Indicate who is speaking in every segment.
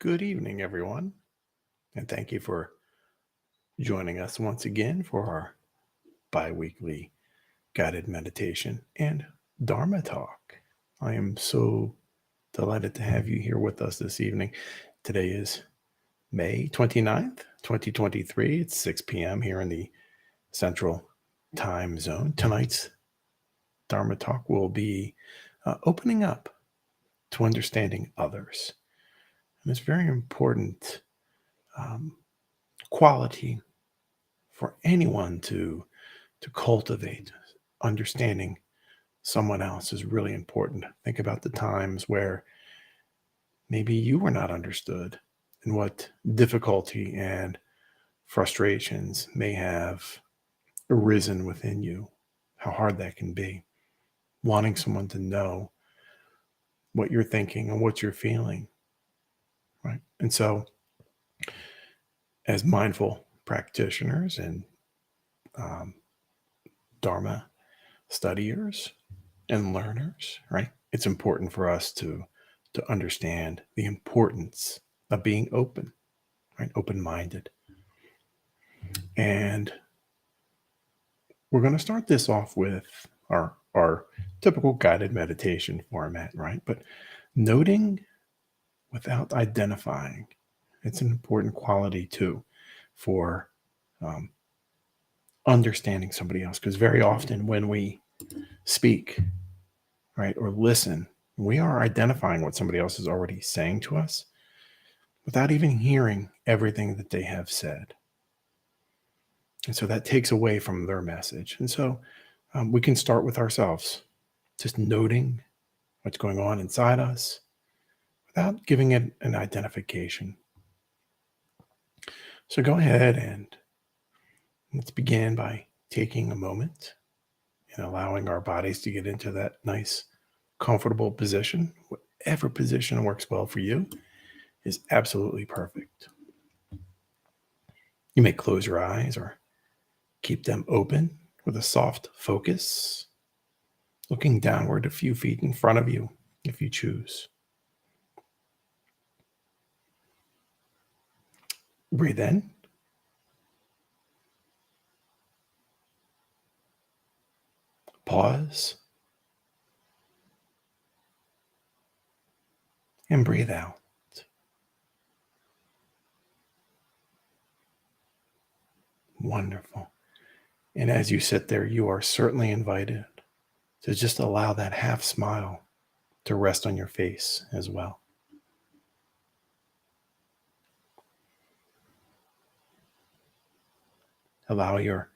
Speaker 1: Good evening, everyone, and thank you for joining us once again for our bi weekly guided meditation and Dharma talk. I am so delighted to have you here with us this evening. Today is May 29th, 2023. It's 6 p.m. here in the Central Time Zone. Tonight's Dharma talk will be opening up to understanding others. And it's very important quality for anyone to cultivate. Understanding someone else is really important. Think about the times where maybe you were not understood and what difficulty and frustrations may have arisen within you, how hard that can be. Wanting someone to know what you're thinking and what you're feeling, right? And so, as mindful practitioners and um, Dharma studiers and learners, right? It's important for us to understand the importance of being open, right? Open-minded. And we're going to start this off with our typical guided meditation format, right? But noting without identifying, it's an important quality too for um, understanding somebody else. Because very often when we speak, right, or listen, we are identifying what somebody else is already saying to us without even hearing everything that they have said. And so that takes away from their message. And so we can start with ourselves, just noting what's going on inside us without giving it an identification. So go ahead and let's begin by taking a moment and allowing our bodies to get into that nice, comfortable position. Whatever position works well for you is absolutely perfect. You may close your eyes or keep them open with a soft focus, looking downward a few feet in front of you if you choose. Breathe in. Pause. And breathe out. Wonderful. And as you sit there, you are certainly invited to just allow that half smile to rest on your face as well. Allow your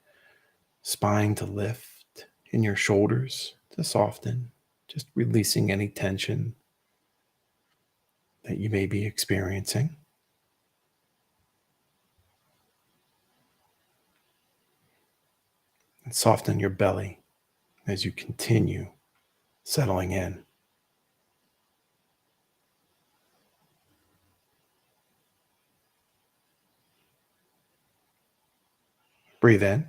Speaker 1: spine to lift and your shoulders to soften, just releasing any tension that you may be experiencing. And soften your belly as you continue settling in. Breathe in.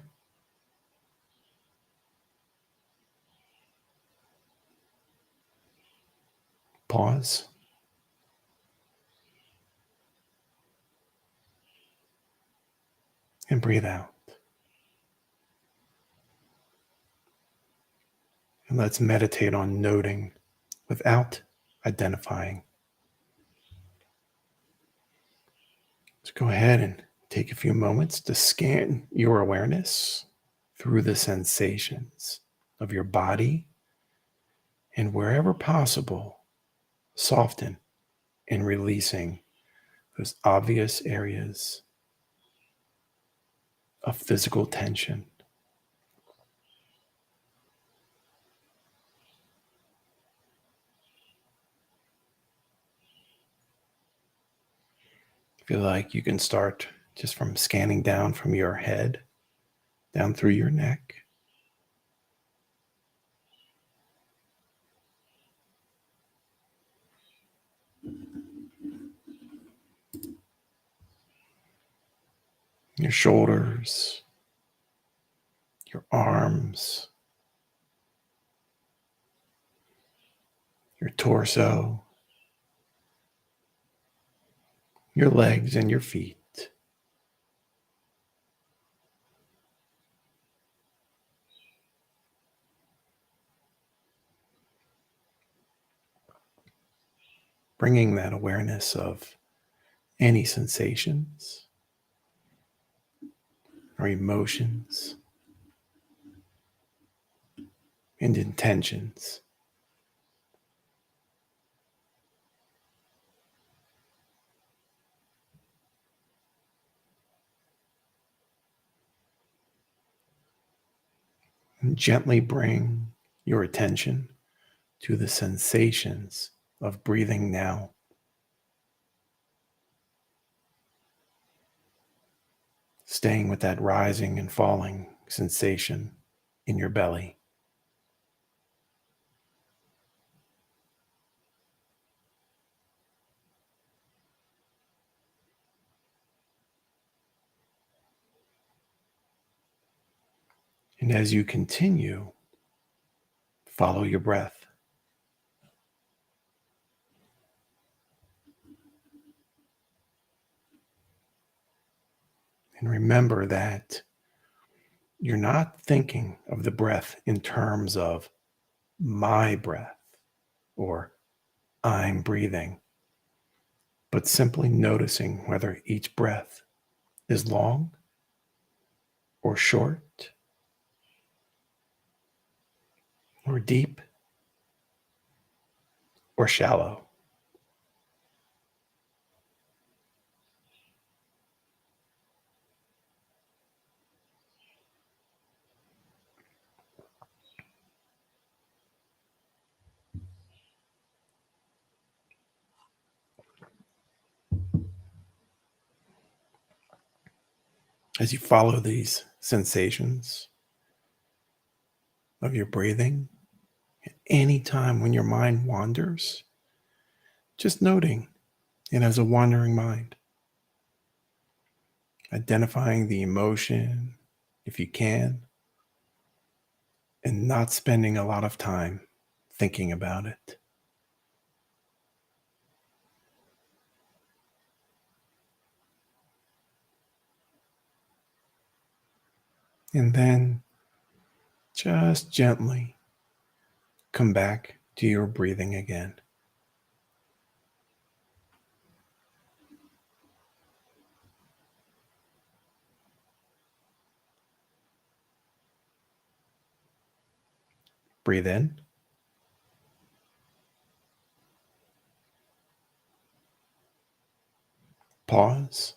Speaker 1: Pause. And breathe out. And let's meditate on noting without identifying. So go ahead and take a few moments to scan your awareness through the sensations of your body, and wherever possible, soften and releasing those obvious areas of physical tension. Feel like you can start just from scanning down from your head, down through your neck, your shoulders, your arms, your torso, your legs and your feet. Bringing that awareness of any sensations or emotions and intentions. And gently bring your attention to the sensations of breathing now. Staying with that rising and falling sensation in your belly. And as you continue, follow your breath. And remember that you're not thinking of the breath in terms of my breath or I'm breathing, but simply noticing whether each breath is long or short or deep or shallow. As you follow these sensations of your breathing, any time when your mind wanders, just noting it as a wandering mind, identifying the emotion if you can, and not spending a lot of time thinking about it. And then just gently come back to your breathing again. Breathe in. Pause.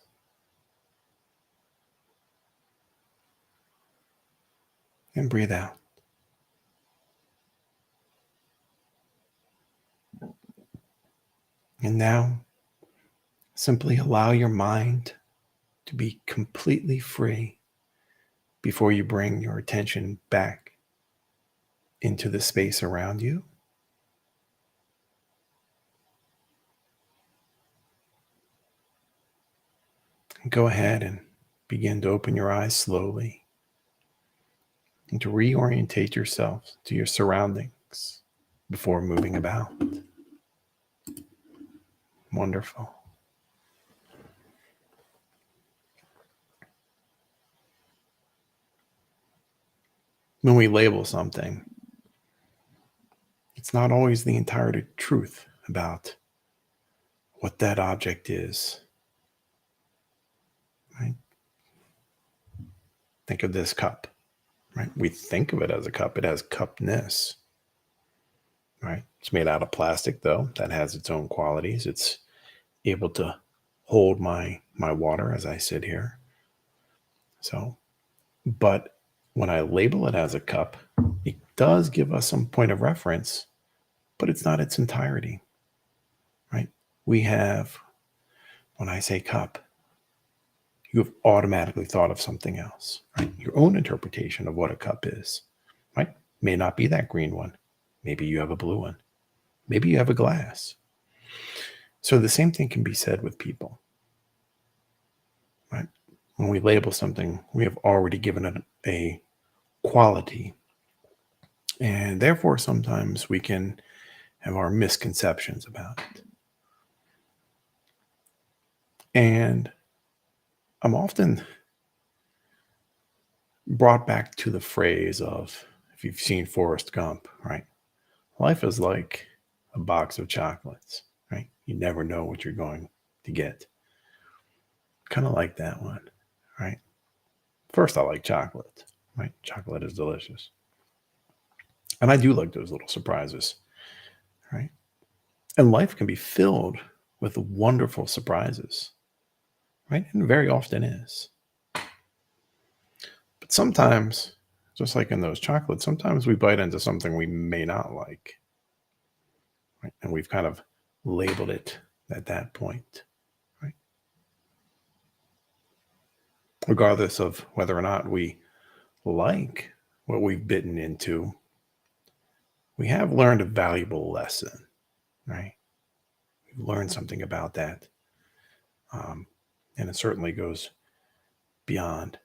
Speaker 1: And breathe out. And now, simply allow your mind to be completely free before you bring your attention back into the space around you. Go ahead and begin to open your eyes slowly and to reorientate yourself to your surroundings before moving about. Wonderful. When we label something, it's not always the entire truth about what that object is. Right? Think of this cup. Right? We think of it as a cup. It has cupness. Right? It's made out of plastic, though. That has its own qualities. It's able to hold my water as I sit here. So, but when I label it as a cup, it does give us some point of reference, but it's not its entirety. Right? We have, when I say cup, you have automatically thought of something else, right? Your own interpretation of what a cup is, right? May not be that green one. Maybe you have a blue one. Maybe you have a glass. So the same thing can be said with people, right? When we label something, we have already given it a quality. And therefore, sometimes we can have our misconceptions about it. And I'm often brought back to the phrase of, if you've seen Forrest Gump, right? Life is like a box of chocolates, right? You never know what you're going to get. Kind of like that one, right? First, I like chocolate, right? Chocolate is delicious. And I do like those little surprises, right? And life can be filled with wonderful surprises, right? And very often is. But sometimes, just like in those chocolates, sometimes we bite into something we may not like, right? And we've kind of labeled it at that point, right? Regardless of whether or not we like what we've bitten into, we have learned a valuable lesson, right? We've learned something about that. And it certainly goes beyond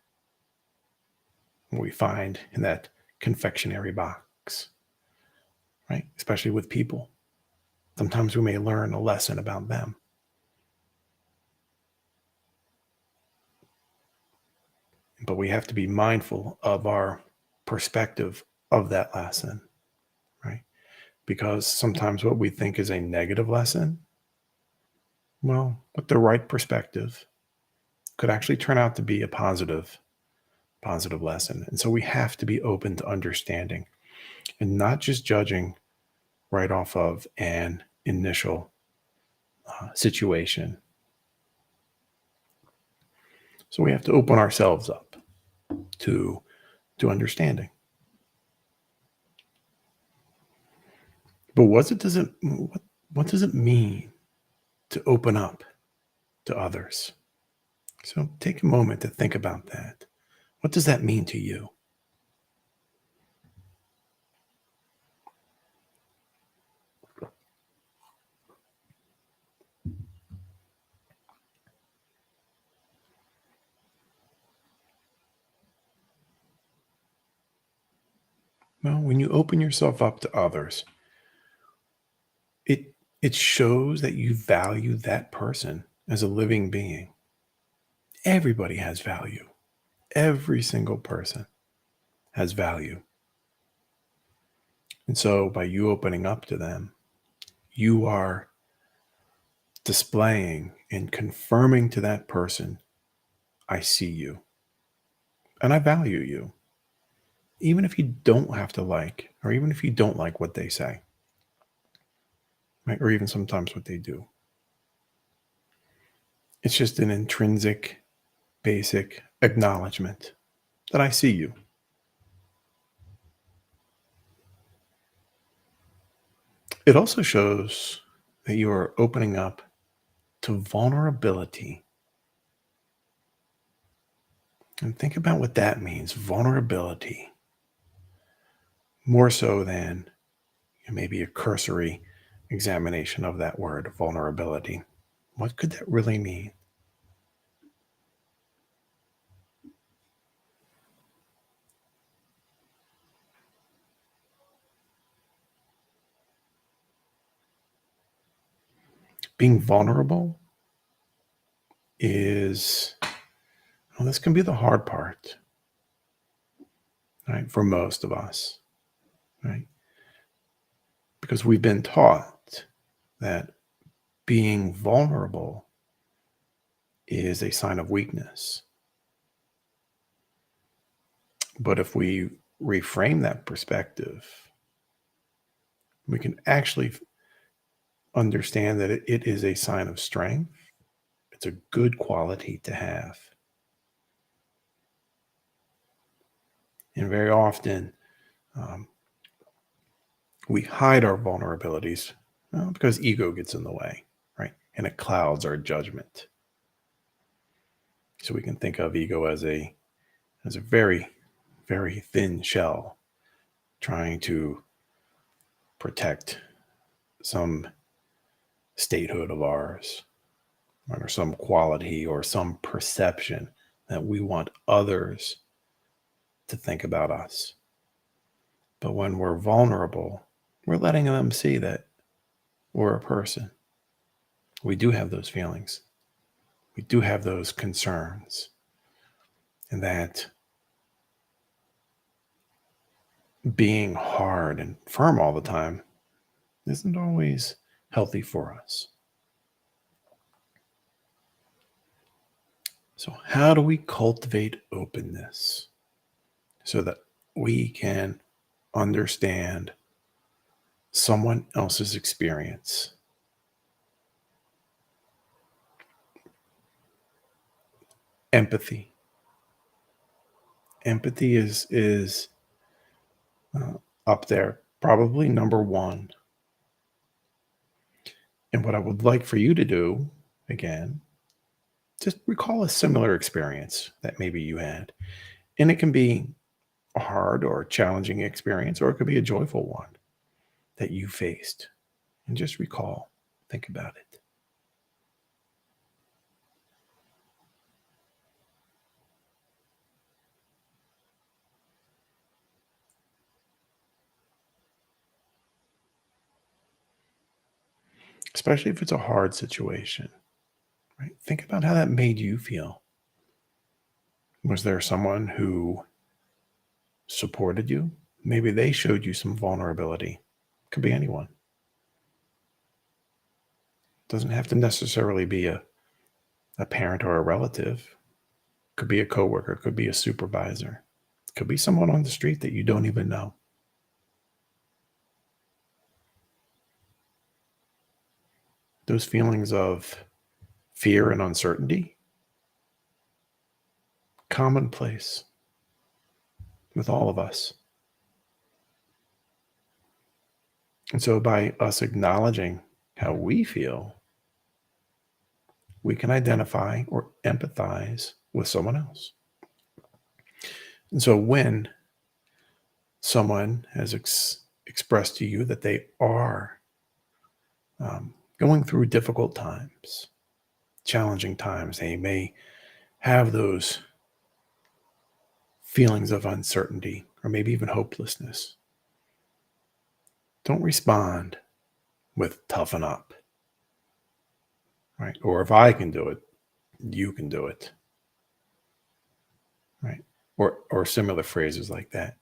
Speaker 1: what we find in that confectionery box, right? Especially with people. Sometimes we may learn a lesson about them. But we have to be mindful of our perspective of that lesson, right? Because sometimes what we think is a negative lesson, well, with the right perspective, could actually turn out to be a positive lesson. And so we have to be open to understanding and not just judging right off of an initial situation. So we have to open ourselves up to understanding. But what does it mean to open up to others? So take a moment to think about that. What does that mean to you? Well, when you open yourself up to others, it shows that you value that person as a living being. Everybody has value. Every single person has value. And so by you opening up to them, you are displaying and confirming to that person, I see you and I value you. Even if you don't have to like, or even if you don't like what they say, right? Or even sometimes what they do. It's just an intrinsic, basic acknowledgement that I see you. It also shows that you are opening up to vulnerability. And think about what that means, vulnerability. More so than maybe a cursory examination of that word, vulnerability. What could that really mean? Being vulnerable is, well, this can be the hard part, right? For most of us, right? Because we've been taught that being vulnerable is a sign of weakness. But if we reframe that perspective, we can actually understand that it is a sign of strength. It's a good quality to have. And very often, um, we hide our vulnerabilities because ego gets in the way, right? And it clouds our judgment. So we can think of ego as a very, very thin shell trying to protect some statehood of ours, right? Or some quality or some perception that we want others to think about us. But when we're vulnerable, we're letting them see that we're a person. We do have those feelings. we do have those concerns, and that being hard and firm all the time isn't always healthy for us. So, how do we cultivate openness so that we can understand someone else's experience? Empathy. Empathy is up there, probably number one. And what I would like for you to do, again, just recall a similar experience that maybe you had. And it can be a hard or challenging experience, or it could be a joyful one that you faced. And just recall, think about it. Especially if it's a hard situation, right? Think about how that made you feel. Was there someone who supported you? Maybe they showed you some vulnerability. Could be anyone. Doesn't have to necessarily be a parent or a relative. Could be a coworker, could be a supervisor, could be someone on the street that you don't even know. Those feelings of fear and uncertainty, commonplace with all of us. And so by us acknowledging how we feel, we can identify or empathize with someone else. And so when someone has expressed to you that they are going through difficult times, challenging times, they may have those feelings of uncertainty or maybe even hopelessness, don't respond with toughen up, right? Or if I can do it, you can do it, right? Or similar phrases like that.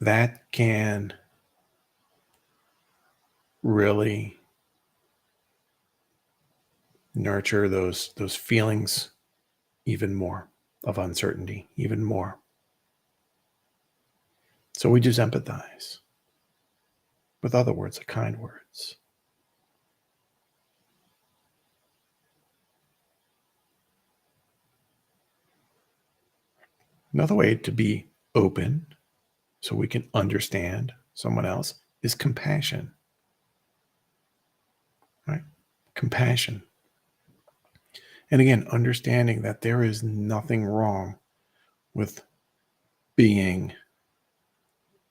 Speaker 1: That can really nurture those feelings even more of uncertainty, even more. So we just empathize with other words, the kind words. Another way to be open so we can understand someone else is compassion, right? Compassion. And again, understanding that there is nothing wrong with being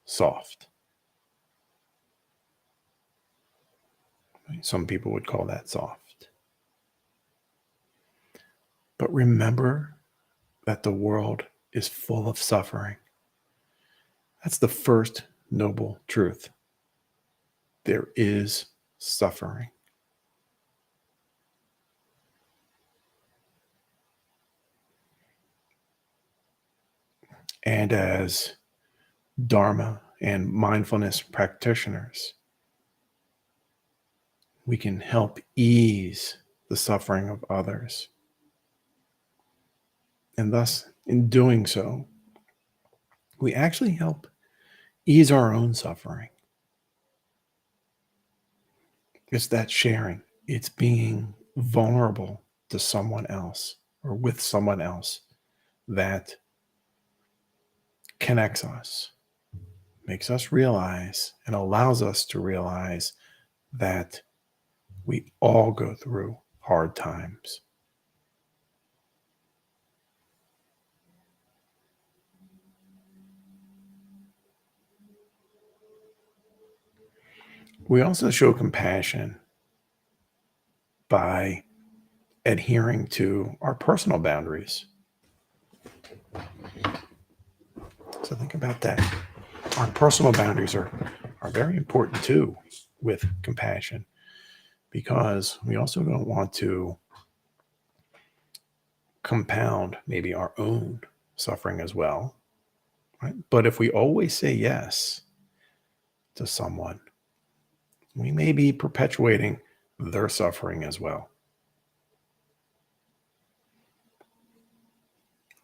Speaker 1: soft. Some people would call that soft. But remember that the world is full of suffering. That's the first noble truth. There is suffering. And as Dharma and mindfulness practitioners, we can help ease the suffering of others. And thus, in doing so, we actually help ease our own suffering. It's that sharing. It's being vulnerable to someone else or with someone else that connects us, makes us realize, and allows us to realize that we all go through hard times. We also show compassion by adhering to our personal boundaries. So think about that. Our personal boundaries are very important too with compassion. because we also don't want to compound maybe our own suffering as well, right? But if we always say yes to someone, we may be perpetuating their suffering as well.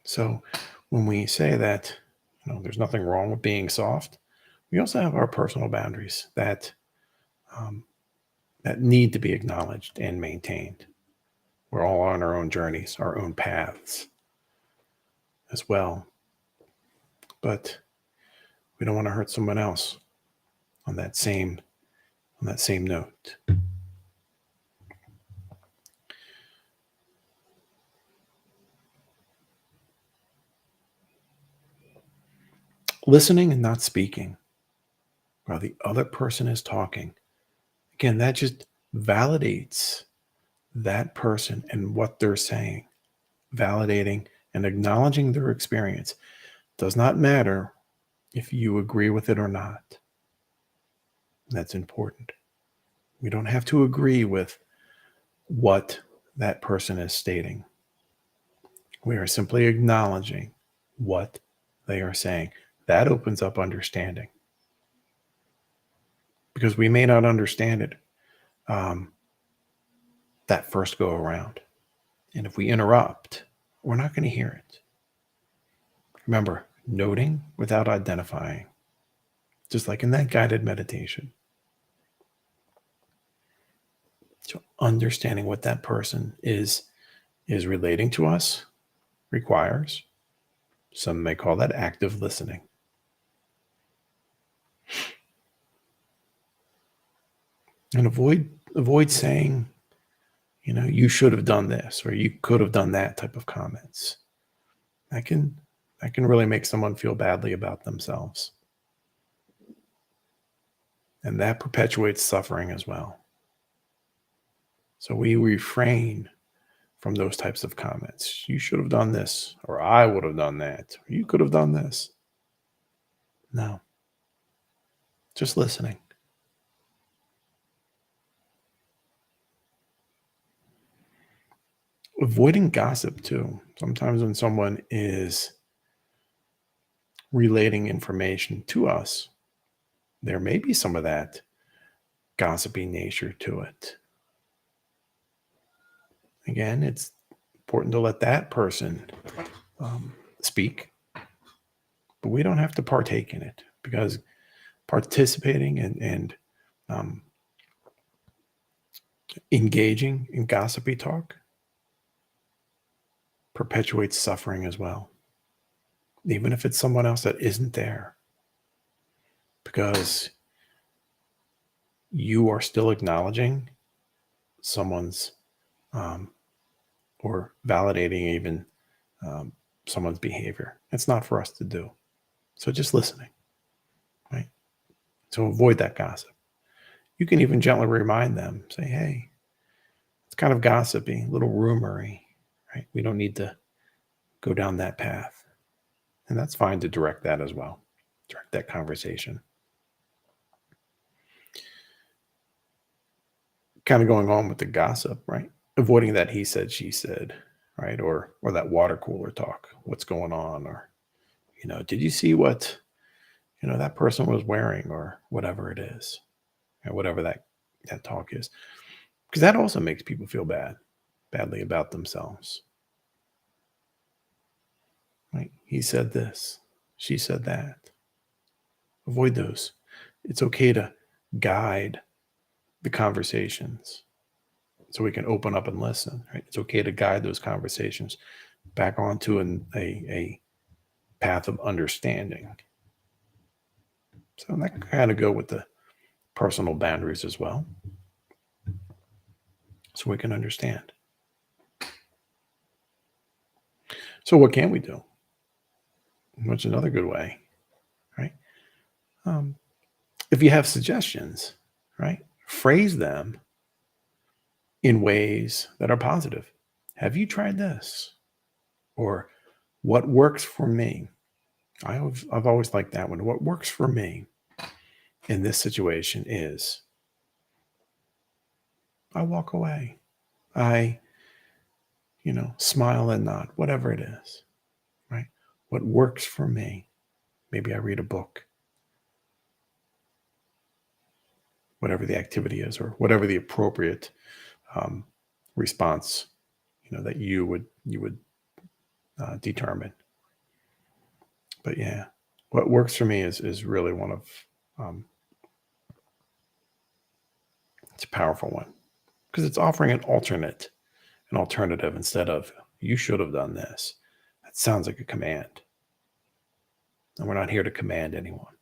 Speaker 1: So when we say that, there's nothing wrong with being soft, we also have our personal boundaries that that need to be acknowledged and maintained. We're all on our own journeys, our own paths as well. But we don't want to hurt someone else on that same note. Listening and not speaking while the other person is talking. Again, that just validates that person and what they're saying, validating and acknowledging their experience. Does not matter if you agree with it or not. That's important. We don't have to agree with what that person is stating. We are simply acknowledging what they are saying. That opens up understanding, because we may not understand it that first go around. And if we interrupt, we're not going to hear it. Remember, noting without identifying, just like in that guided meditation. So understanding what that person is relating to us requires, some may call that active listening. And avoid saying, you should have done this or you could have done that type of comments. That can really make someone feel badly about themselves. And that perpetuates suffering as well. So we refrain from those types of comments. You should have done this, or I would have done that, or you could have done this. No. Just listening. Avoiding gossip too. Sometimes when someone is relating information to us, there may be some of that gossipy nature to it. Again, it's important to let that person speak, but we don't have to partake in it, because participating and engaging in gossipy talk perpetuates suffering as well, even if it's someone else that isn't there, because you are still acknowledging someone's or validating even someone's behavior. It's not for us to do. So just listening, right? So avoid that gossip. You can even gently remind them, say, hey, it's kind of gossipy, a little rumory, right? We don't need to go down that path. And that's fine to direct that as well, direct that conversation. Kind of going on with the gossip, right? Avoiding that he said, she said, right? Or that water cooler talk, what's going on? Or, did you see what, that person was wearing, or whatever it is, or whatever that talk is. Because that also makes people feel badly about themselves. Right? He said this, she said that. Avoid those. It's okay to guide the conversations so we can open up and listen, right? It's okay to guide those conversations back onto a path of understanding. So that can kind of go with the personal boundaries as well, so we can understand. So what can we do? Which is another good way, right? If you have suggestions, right, phrase them in ways that are positive. Have you tried this? Or what works for me? I've always liked that one. What works for me in this situation is, I walk away. I, smile and nod, whatever it is, right? What works for me. Maybe I read a book, whatever the activity is, or whatever the appropriate um, response, that you would determine. But yeah, what works for me is really one of it's a powerful one because it's offering an alternative instead of you should have done this. That sounds like a command, and we're not here to command anyone.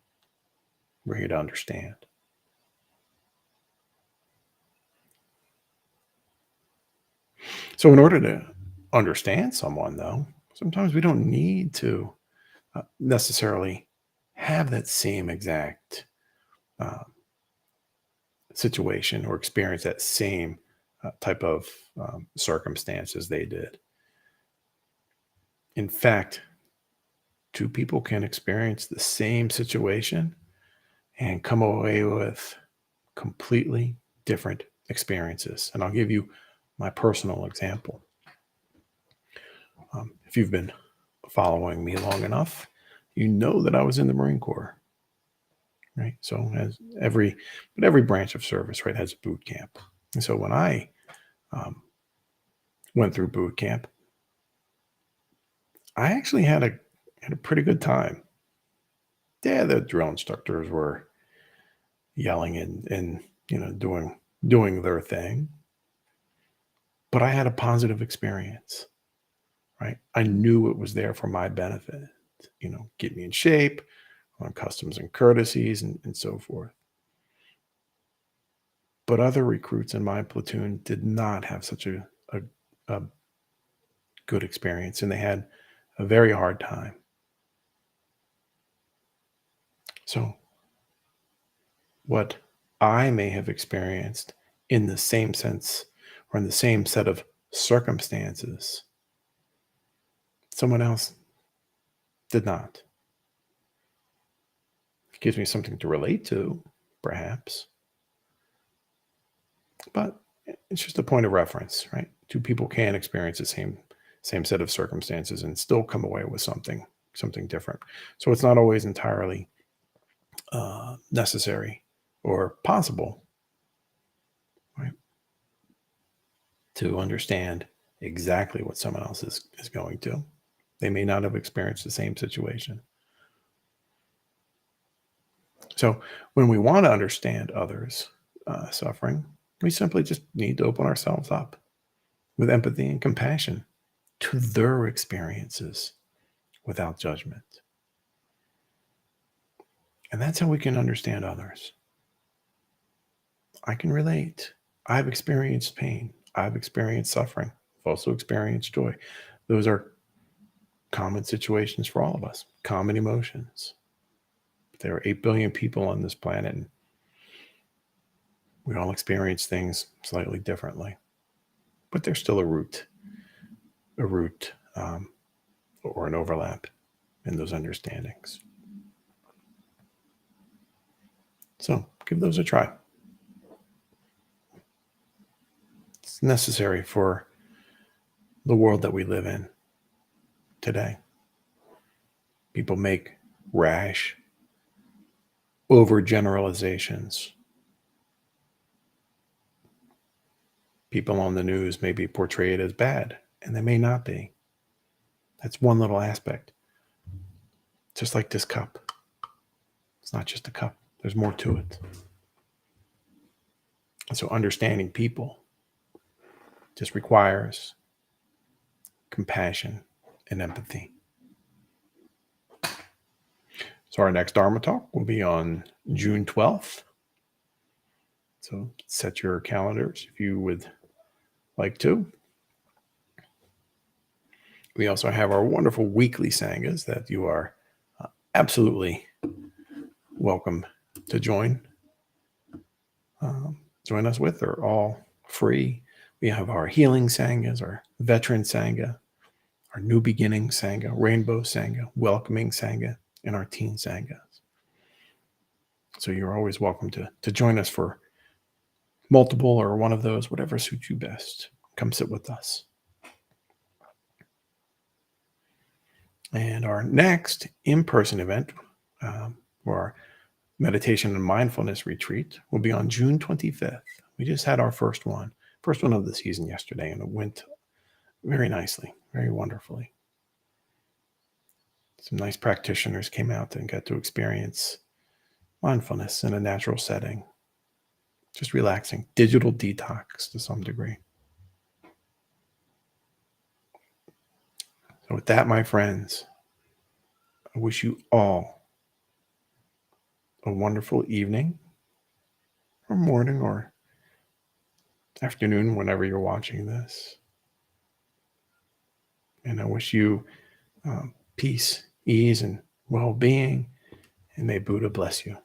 Speaker 1: We're here to understand. So, in order to understand someone, though, sometimes we don't need to necessarily have that same exact uh, situation or experience that same type of circumstances they did. In fact, two people can experience the same situation and come away with completely different experiences. And I'll give you my personal example. If you've been following me long enough, you know that I was in the Marine Corps, right? So every branch of service, right, has a boot camp. And so when I went through boot camp, I actually had a pretty good time. Yeah, the drill instructors were yelling and doing their thing, but I had a positive experience, right? I knew it was there for my benefit, get me in shape on customs and courtesies and so forth. But other recruits in my platoon did not have such a good experience, and they had a very hard time. So, what I may have experienced in the same sense or in the same set of circumstances, someone else did not. It gives me something to relate to, perhaps, but it's just a point of reference, right? Two people can experience the same set of circumstances and still come away with something different. So it's not always entirely necessary or possible, right, to understand exactly what someone else is going to. They may not have experienced the same situation. So when we want to understand others' suffering, we simply just need to open ourselves up with empathy and compassion to their experiences without judgment. And that's how we can understand others. I can relate. I've experienced pain. I've experienced suffering. I've also experienced joy. Those are common situations for all of us, common emotions. There are 8 billion people on this planet, and we all experience things slightly differently. But there's still a root or an overlap in those understandings. So give those a try. It's necessary for the world that we live in today. People make rash overgeneralizations. People on the news may be portrayed as bad, and they may not be. That's one little aspect. Just like this cup. It's not just a cup. There's more to it. And so understanding people just requires compassion and empathy. So our next Dharma talk will be on June 12th. So set your calendars if you would like to. We also have our wonderful weekly sanghas that you are absolutely welcome to join us with. They're all free. We have our healing sanghas, our veteran sangha, our new beginning sangha, rainbow sangha, welcoming sangha, and our teen sanghas. So you're always welcome to join us for multiple or one of those, whatever suits you best. Come sit with us. And our next in-person event, for our meditation and mindfulness retreat, will be on June 25th. We just had our first one of the season yesterday, and it went very nicely, very wonderfully. Some nice practitioners came out and got to experience mindfulness in a natural setting. Just relaxing, digital detox to some degree. So with that, my friends, I wish you all a wonderful evening or morning or afternoon, whenever you're watching this. And I wish you peace, ease, and well-being. And may Buddha bless you.